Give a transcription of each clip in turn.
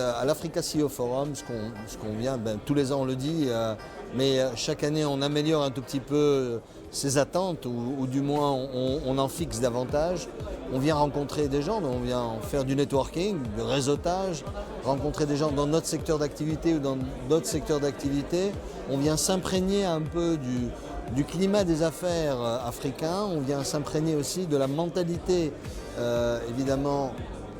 à l'Africa CEO Forum, ce qu'on vient, tous les ans on le dit, mais chaque année on améliore un tout petit peu ses attentes, ou du moins on en fixe davantage. On vient rencontrer des gens, on vient faire du networking, du réseautage, rencontrer des gens dans notre secteur d'activité ou dans d'autres secteurs d'activité. On vient s'imprégner un peu du climat des affaires africain, on vient s'imprégner aussi de la mentalité, évidemment,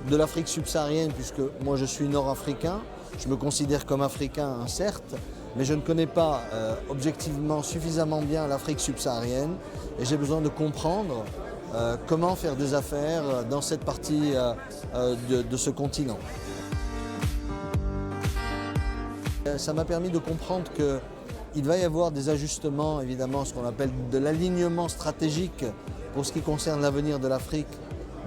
de l'Afrique subsaharienne, puisque moi je suis nord-africain, je me considère comme africain, certes, mais je ne connais pas objectivement suffisamment bien l'Afrique subsaharienne, et j'ai besoin de comprendre comment faire des affaires dans cette partie de ce continent. Ça m'a permis de comprendre qu'il va y avoir des ajustements, évidemment, ce qu'on appelle de l'alignement stratégique pour ce qui concerne l'avenir de l'Afrique,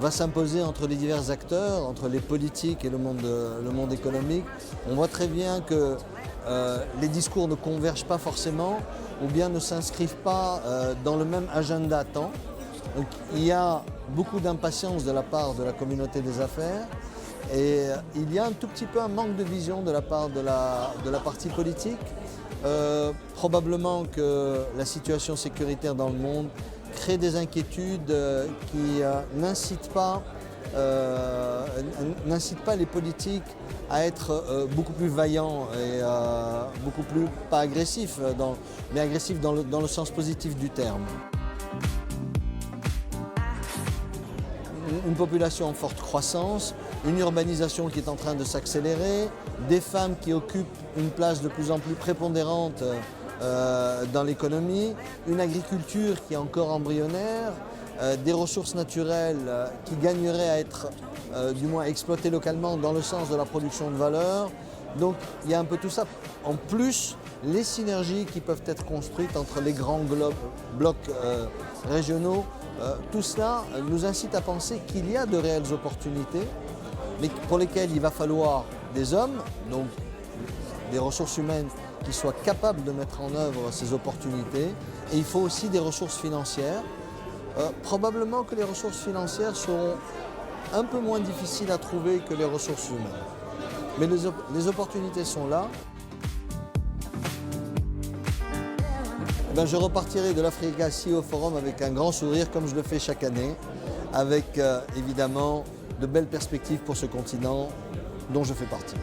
va s'imposer entre les divers acteurs, entre les politiques et le monde économique. On voit très bien que les discours ne convergent pas forcément ou bien ne s'inscrivent pas dans le même agenda à temps. Donc, il y a beaucoup d'impatience de la part de la communauté des affaires et il y a un tout petit peu un manque de vision de la part de la partie politique. Probablement que la situation sécuritaire dans le monde crée des inquiétudes qui n'incitent pas les politiques à être beaucoup plus vaillants et beaucoup plus, pas agressifs, mais agressifs dans le sens positif du terme. Une population en forte croissance, une urbanisation qui est en train de s'accélérer, des femmes qui occupent une place de plus en plus prépondérante dans l'économie, une agriculture qui est encore embryonnaire, des ressources naturelles qui gagneraient à être du moins exploitées localement dans le sens de la production de valeur. Donc il y a un peu tout ça. En plus, les synergies qui peuvent être construites entre les grands blocs régionaux, tout cela nous incite à penser qu'il y a de réelles opportunités, mais pour lesquelles il va falloir des hommes, donc des ressources humaines qui soient capables de mettre en œuvre ces opportunités. Et il faut aussi des ressources financières. Probablement que les ressources financières seront un peu moins difficiles à trouver que les ressources humaines. Mais les opportunités sont là. Je repartirai de l'Africa CEO Forum avec un grand sourire, comme je le fais chaque année, avec évidemment de belles perspectives pour ce continent dont je fais partie.